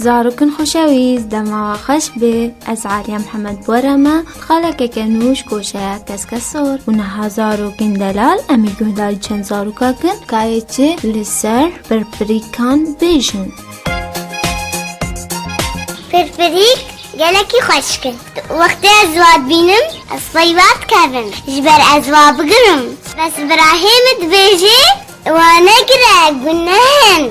زاركن خوشویز دما خوش به از عالیا محمد بورما خالک کنوش کوشه کسکسور و نه زارکن دلال امی گهداری چند زارکا کن کایچه لسر پرپریکان بیشن. پرپریک گلکی خوش کن. وقتی ازواد بینم اصفایبات کردم. جبر ازواد بگرم. بس براهیمت بیجی و نگره گناهن.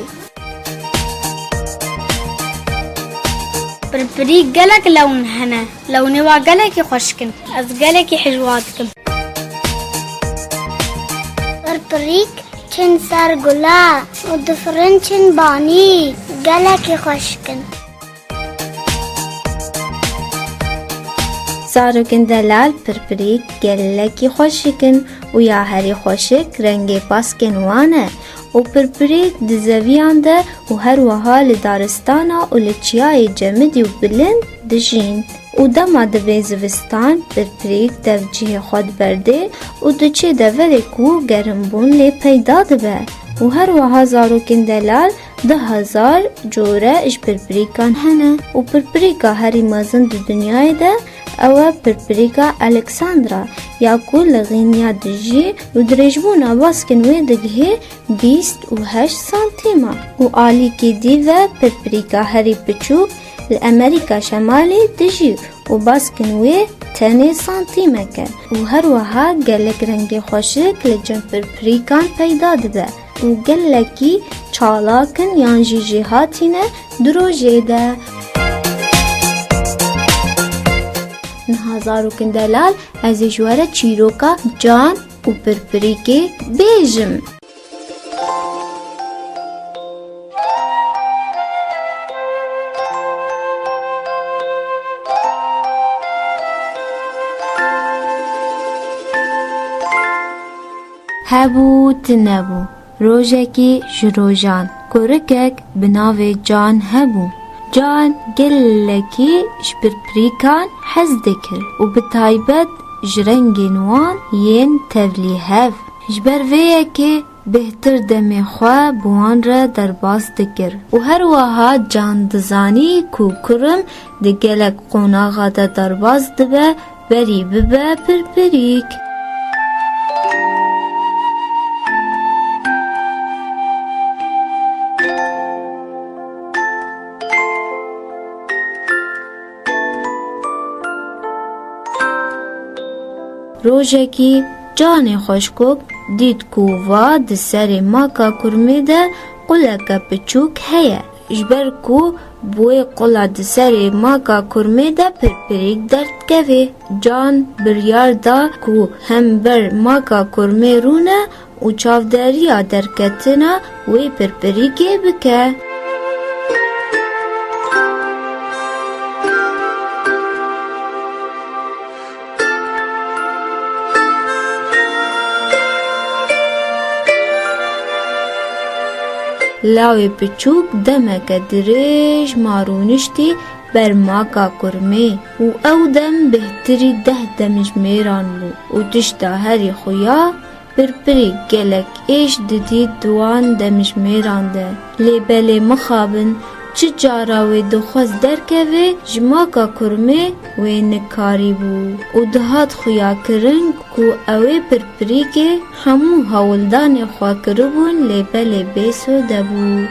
پرپریک گلک لون هنه. لونی وا گلکی خوش کن. از گلکی حجوات کن. پرپریک چن سرگلا و دفرن چن بانی گلکی خوش کن. زارکن دلال پرپریک گلکی خوشکن و یا هری خوشک رنگ پاسکن وانه و پرپریک دزویان ده و هر وحال دارستانا و لچیای جمدی و بلند دجین و دما دوی زوستان پرپریک دوجه خود برده و دوچه دوله کو گرمبون لی پیدا دبه و هر وحا زارکن دلال 10,000 جوره اش پرپریکان هنه و پرپریکا هری مازن دو دنیای ده او پرپریکا الکساندرا یا کل غینیا دجی و درجبونا باسکن وی دگه 28 سانتیما و آلی کی دیوه پرپریکا هری پچوک لامریکا شمالی دجی و باسکن وی 10 سانتیمه که و هر وها گلک رنگ خوشک لجن پرپریکان پیدا ده و گلکی چالاکن یان جیجی هاتینه دروجه ده. نه زارکن دلال از جواره چیروکا جان و پرپریکی بیجم. هبو تنبو روژکی جروجان کرکک بناو جان هبو. جان گلکی شپرپریکان حز دکر و بتایبت جرنگی نوان ین تولی هف جبر ویه که بهتر دمی خواه بوان را در باز دکر و هر وها جان دزانی کو کرم ده گلک قوناغا ده در باز دبه بری ببه پرپریک. روژکی جان خوشکوک دید کووا ده سر ماکا کرمی ده قلقا پچوک هیا جبر کو بوی قلا ده سر ماکا کرمی ده پرپریک درد کوی جان بریار دا کو هم بر ماکا کرمی رونه و چافداریا درکتنا وی پرپریکی بکه. لاوی پچوک دمک دریج مارونشتی بر ماکا کرمی و او دم بهتری 10 دمجمیران بو و تشتا هری خویا پرپری گلک ایش ددی دوان دمجمیران ده لیبلی مخابن چه جاراوی دخواست درکوی جماکا کرمی وی نکاری بو و دهات خویا کرنگ کو اوی پرپری که همو هولدان خواه کربون لیبل بیسو دبو.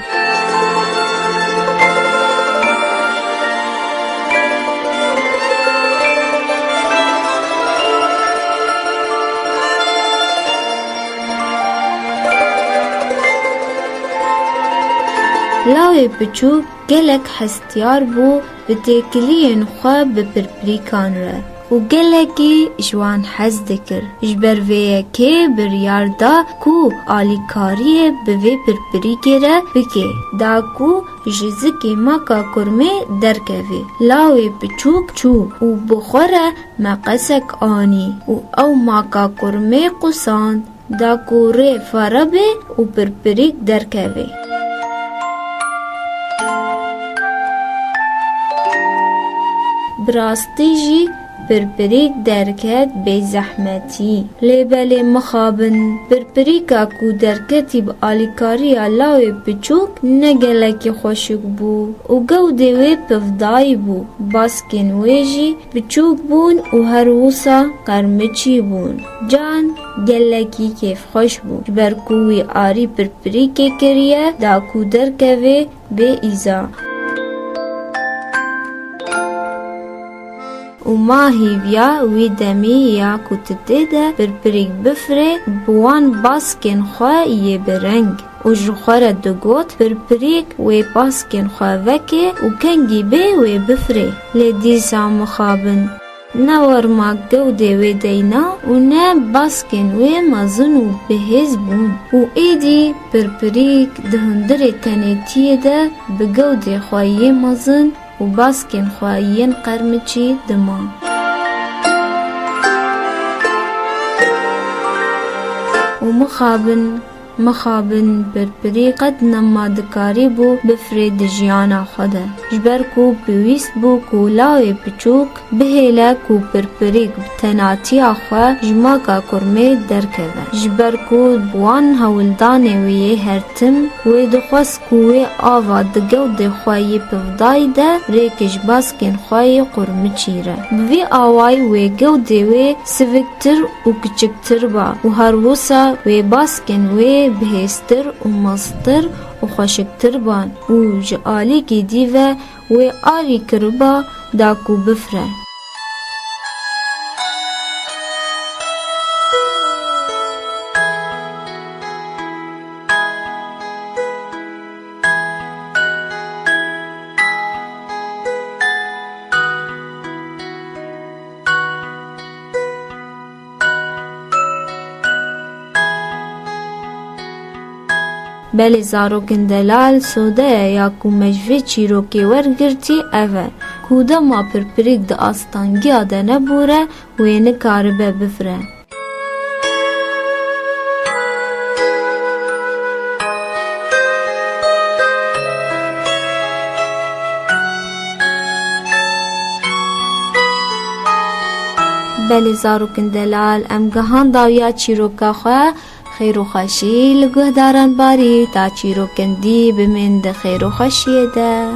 لاوی پچوک گلک هستیار بو به تکلین خواه به پرپریکان را و گلکی جوان حز دکر جبر ویه که بریار دا کو آلیکاری به وی پرپریکی را بکه دا کو جزکی ماکا کرمه درکوی لاوی پچوک چو و بخوره مقسک آنی و او ماکا کرمه قساند دا کو ری فربه و پرپریک درکوی. براستی جی پرپریک درکت بی زحمتی لیبل مخابن پرپریکا کو درکتی با آلیکاری علاوه پچوک نگلکی خوشک بو و گوده وی پفدای بو باسکن ویجی پچوک بون و هر وصا قرمچی بون جان گلکی کیف خوش بو برکوی آری پرپریک کریه دا کو درکوی بی ایزا و ماهی ویا وی دمی یا کتده ده پرپریک بفره بوان باسکن خواه یه برنگ و جخوره دگوت پرپریک وی باسکن خواه وکه و کنگی به وی بفره لدیسا مخابن نور ما گوده وی دینا و نه باسکن وی مزن و بهز بون و ایدی پرپریک دهندر تنیتیه ده بگوده خواهی مزن و باسکن خواهین قرمچی دما و مخابن پرپری قد نمادکاری بو بفرید جیانا خوده جبر کو بویست بو کولاوی پچوک بهیله کو پرپری تناتی آخوا جماکا کرمه درکده جبر کو بوان هولدانه ویه هرتم وی دخواست کوی آوا دگو دخواهی پفدای ده ریکش باسکن خواهی قرمه چیره بوی آوای وی گو دیوی سوکتر و کچکتر با و هر وصا وی باسکن وی بهستر و مستر و خوشکتر بان و جعالی گیدی و آری کربا داکو بفره بله زاروکن دلال سوده یا کو مجوی چیروکی ورگرتی اوه کودا ما پرپریک ده آستانگی آده نبوره و اینه کاربه بفره بله زاروکن دلال ام گهان داویا چیروکا خواه خیر و خوشی لگه دارن باری تا چیروکندی بمند خیر و خوشیه ده